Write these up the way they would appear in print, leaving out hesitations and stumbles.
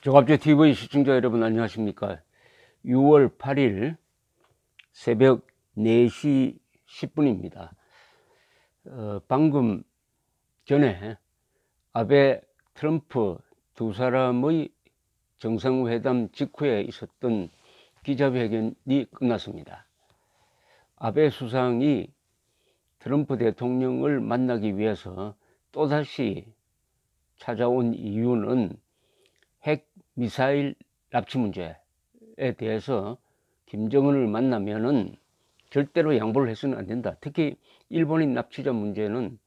조갑제 TV 시청자 여러분 안녕하십니까? 6월 8일 새벽 4시 10분입니다. 방금 전에 아베 트럼프 두 사람의 정상회담 직후에 있었던 기자회견이 끝났습니다. 아베 수상이 트럼프 대통령을 만나기 위해서 또다시 찾아온 이유는 핵 미사일 납치 문제에 대해서 김정은을 만나면은 절대로 양보를 해서는 안 된다. 특히 일본인 납치자 문제는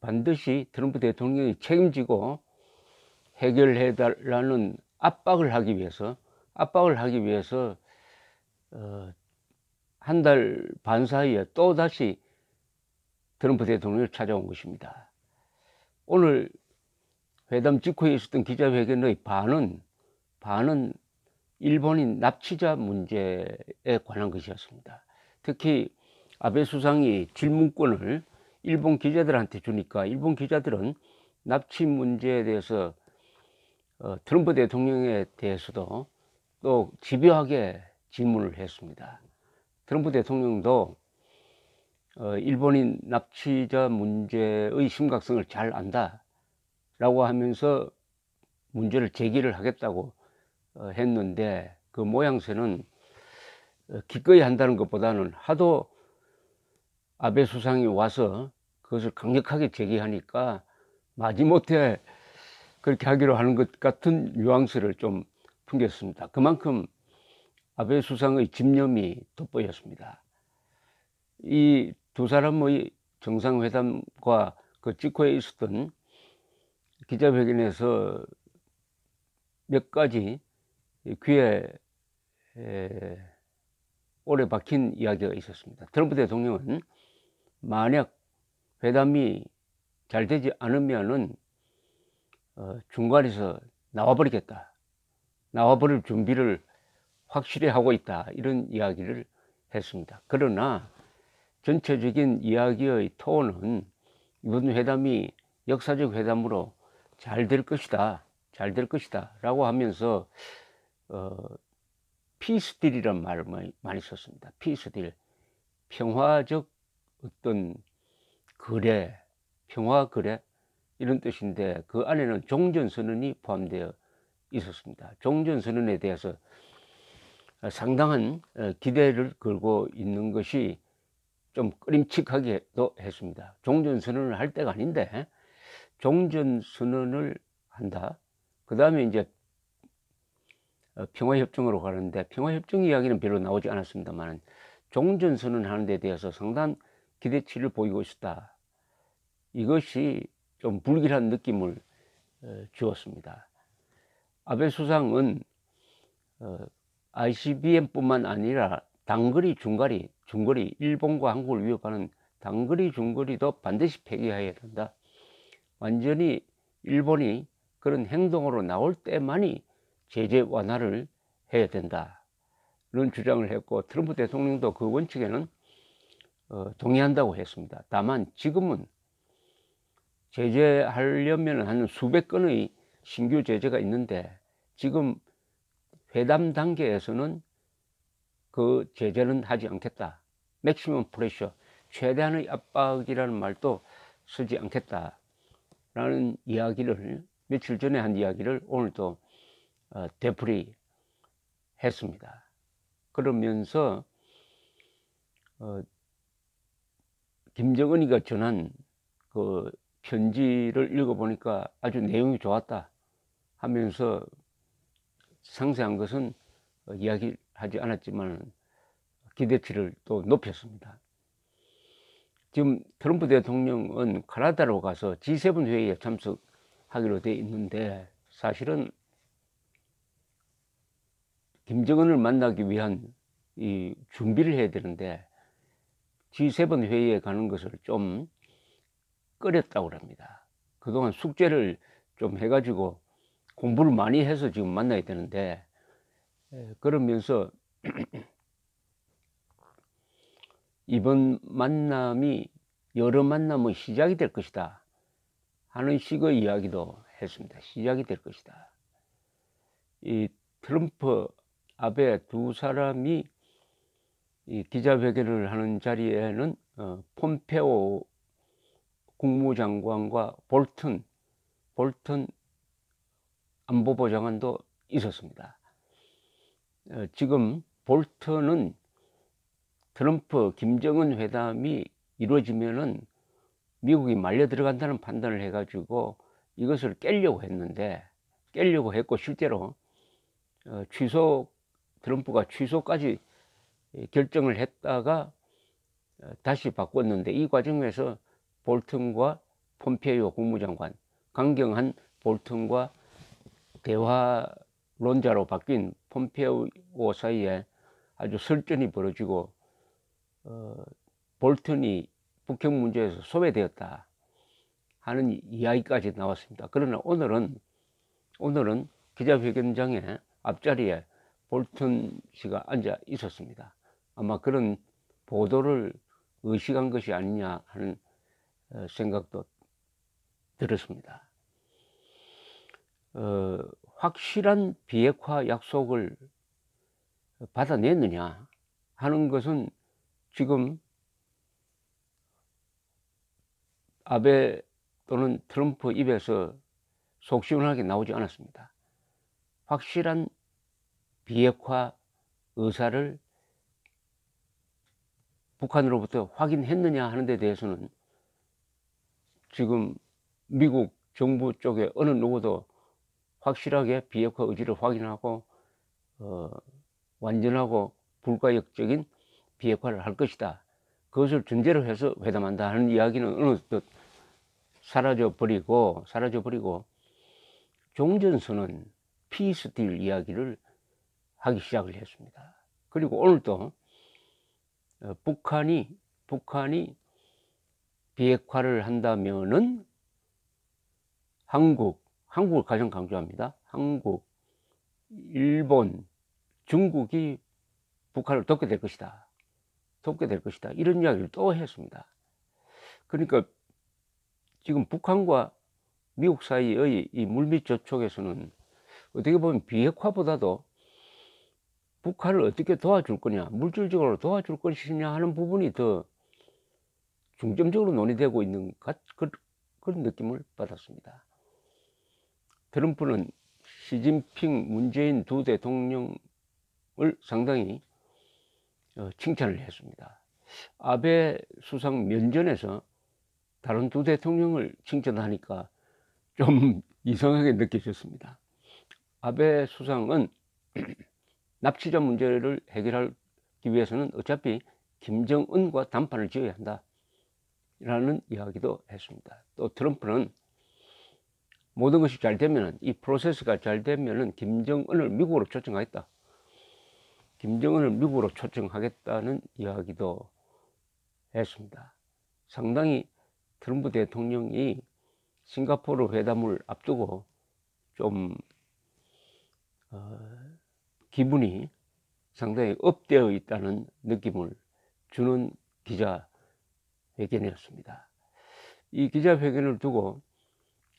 반드시 트럼프 대통령이 책임지고 해결해 달라는 압박을 하기 위해서 한 달 반 사이에 또다시 트럼프 대통령을 찾아온 것입니다. 오늘 회담 직후에 있었던 기자회견의 반은 일본인 납치자 문제에 관한 것이었습니다. 특히 아베 수상이 질문권을 일본 기자들한테 주니까 일본 기자들은 납치 문제에 대해서 트럼프 대통령에 대해서도 또 집요하게 질문을 했습니다. 트럼프 대통령도 일본인 납치자 문제의 심각성을 잘 안다 라고 하면서 문제를 제기를 하겠다고 했는데 그 모양새는 기꺼이 한다는 것보다는 하도 아베 수상이 와서 그것을 강력하게 제기하니까 마지못해 그렇게 하기로 하는 것 같은 뉘앙스를 좀 풍겼습니다. 그만큼 아베 수상의 집념이 돋보였습니다. 이 두 사람의 정상회담과 그 직후에 있었던 기자회견에서 몇 가지 귀에 오래 박힌 이야기가 있었습니다. 트럼프 대통령은 만약 회담이 잘 되지 않으면은 중간에서 나와버리겠다, 나와버릴 준비를 확실히 하고 있다, 이런 이야기를 했습니다. 그러나 전체적인 이야기의 톤은 이번 회담이 역사적 회담으로 잘 될 것이다 라고 하면서 피스딜이란 말을 많이 썼습니다. 피스딜, 평화적 어떤 거래, 평화 거래 이런 뜻인데 그 안에는 종전선언이 포함되어 있었습니다. 종전선언에 대해서 상당한 기대를 걸고 있는 것이 좀 꺼림칙하기도 했습니다. 종전선언을 할 때가 아닌데 종전선언을 한다. 그 다음에 이제 평화협정으로 가는데 평화협정 이야기는 별로 나오지 않았습니다만 종전선언 하는 데 대해서 상당한 기대치를 보이고 있다. 이것이 좀 불길한 느낌을 주었습니다. 아베 수상은 ICBM뿐만 아니라 단거리, 중거리, 일본과 한국을 위협하는 단거리, 중거리도 반드시 폐기해야 된다. 완전히 일본이 그런 행동으로 나올 때만이 제재 완화를 해야 된다. 이런 주장을 했고 트럼프 대통령도 그 원칙에는 동의한다고 했습니다. 다만 지금은 제재하려면 한 수백 건의 신규 제재가 있는데 지금 회담 단계에서는 그 제재는 하지 않겠다. 맥시멈 프레셔, 최대한의 압박이라는 말도 쓰지 않겠다 라는 이야기를 며칠 전에 한 이야기를 오늘도 되풀이 했습니다. 그러면서 김정은이가 전한 그 편지를 읽어보니까 아주 내용이 좋았다 하면서 상세한 것은 이야기하지 않았지만 기대치를 또 높였습니다. 지금 트럼프 대통령은 캐나다로 가서 G7 회의에 참석하기로 돼 있는데 사실은 김정은을 만나기 위한 이 준비를 해야 되는데 G7 회의에 가는 것을 좀 꺼렸다고 합니다. 그동안 숙제를 좀 해가지고 공부를 많이 해서 지금 만나야 되는데 그러면서 이번 만남이 여러 만남의 시작이 될 것이다 하는 식의 이야기도 했습니다. 시작이 될 것이다. 이 트럼프, 아베 두 사람이 이 기자회견을 하는 자리에는 폼페오 국무장관과 볼튼 안보보 장관도 있었습니다. 지금 볼턴은 트럼프 김정은 회담이 이루어지면은 미국이 말려 들어간다는 판단을 해가지고 이것을 깨려고 했고 실제로 트럼프가 취소까지 결정을 했다가 다시 바꿨는데, 이 과정에서 볼튼과 폼페이오 국무장관, 강경한 볼튼과 대화론자로 바뀐 폼페이오 사이에 아주 설전이 벌어지고 볼튼이 북핵 문제에서 소외되었다 하는 이야기까지 나왔습니다. 그러나 오늘은 기자회견장의 앞자리에 볼튼 씨가 앉아 있었습니다. 아마 그런 보도를 의식한 것이 아니냐 하는 생각도 들었습니다. 확실한 비핵화 약속을 받아냈느냐 하는 것은 지금 아베 또는 트럼프 입에서 속 시원하게 나오지 않았습니다. 확실한 비핵화 의사를 북한으로부터 확인했느냐 하는 데 대해서는 지금 미국 정부 쪽에 어느 누구도 확실하게 비핵화 의지를 확인하고 완전하고 불가역적인 비핵화를 할 것이다, 그것을 전제로 해서 회담한다 하는 이야기는 어느덧 사라져버리고 종전선언, 피스딜 이야기를 하기 시작을 했습니다. 그리고 오늘도 북한이 비핵화를 한다면은 한국을 가장 강조합니다. 한국, 일본, 중국이 북한을 돕게 될 것이다. 이런 이야기를 또 했습니다. 그러니까 지금 북한과 미국 사이의 이 물밑 접촉에서는 어떻게 보면 비핵화보다도 북한을 어떻게 도와줄 거냐, 물질적으로 도와줄 것이냐 하는 부분이 더 중점적으로 논의되고 있는 그런 느낌을 받았습니다. 트럼프는 시진핑, 문재인 두 대통령을 상당히 칭찬을 했습니다. 아베 수상 면전에서 다른 두 대통령을 칭찬하니까 좀 이상하게 느껴졌습니다. 아베 수상은 납치자 문제를 해결하기 위해서는 어차피 김정은과 담판을 지어야 한다 라는 이야기도 했습니다. 또 트럼프는 모든 것이 잘 되면, 이 프로세스가 잘 되면은 김정은을 미국으로 초청하겠다는 이야기도 했습니다. 상당히 트럼프 대통령이 싱가포르 회담을 앞두고 좀 기분이 상당히 업되어 있다는 느낌을 주는 기자회견이었습니다. 이 기자회견을 두고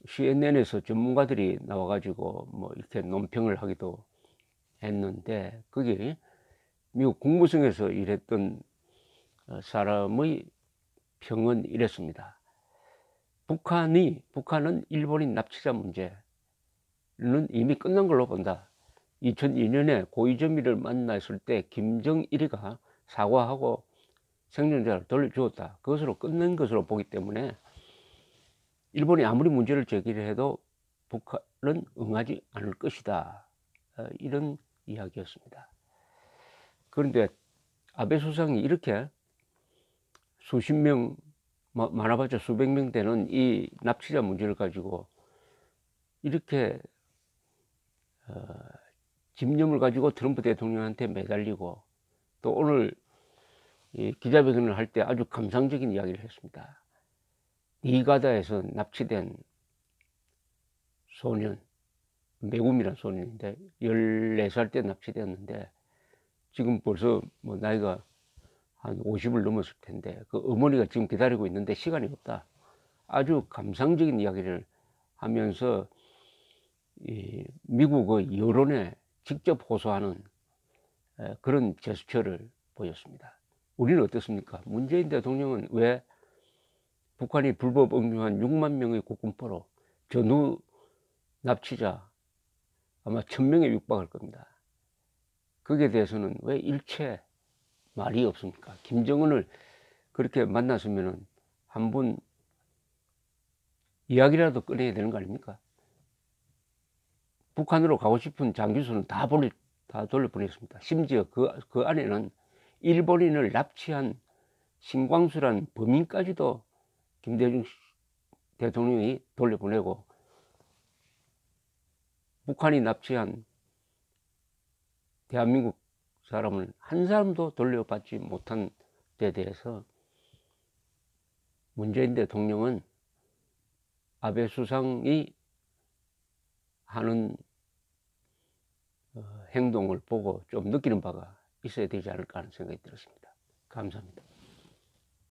CNN에서 전문가들이 나와가지고 뭐 이렇게 논평을 하기도 했는데, 거기 미국 국무성에서 일했던 사람의 평은 이랬습니다. 북한은 일본인 납치자 문제는 이미 끝난 걸로 본다. 2002년에 고이즈미를 만났을 때 김정일이가 사과하고 생존자를 돌려주었다. 그것으로 끝낸 것으로 보기 때문에 일본이 아무리 문제를 제기를 해도 북한은 응하지 않을 것이다. 이런 이야기였습니다. 그런데 아베 수상이 이렇게 수십 명, 많아봤자 수백 명 되는 이 납치자 문제를 가지고 이렇게 집념을 가지고 트럼프 대통령한테 매달리고, 또 오늘 이 기자회견을 할 때 아주 감상적인 이야기를 했습니다. 니가다에서 납치된 소년, 메굼이라는 소년인데 14살 때 납치되었는데 지금 벌써 뭐 나이가 한 50을 넘었을 텐데 그 어머니가 지금 기다리고 있는데 시간이 없다. 아주 감상적인 이야기를 하면서 미국의 여론에 직접 호소하는 그런 제스처를 보였습니다. 우리는 어떻습니까? 문재인 대통령은 왜 북한이 불법 응용한 6만 명의 국군포로 전후 납치자 아마 1000명에 육박할 겁니다. 거기에 대해서는 왜 일체 말이 없습니까? 김정은을 그렇게 만났으면은 한번 이야기라도 꺼내야 되는 거 아닙니까? 북한으로 가고 싶은 장기수는 다 돌려보냈습니다. 심지어 그 안에는 일본인을 납치한 신광수란 범인까지도 김대중 대통령이 돌려보내고, 북한이 납치한 대한민국 사람을 한 사람도 돌려받지 못한 데 대해서 문재인 대통령은 아베 수상이 하는 행동을 보고 좀 느끼는 바가 있어야 되지 않을까 하는 생각이 들었습니다. 감사합니다.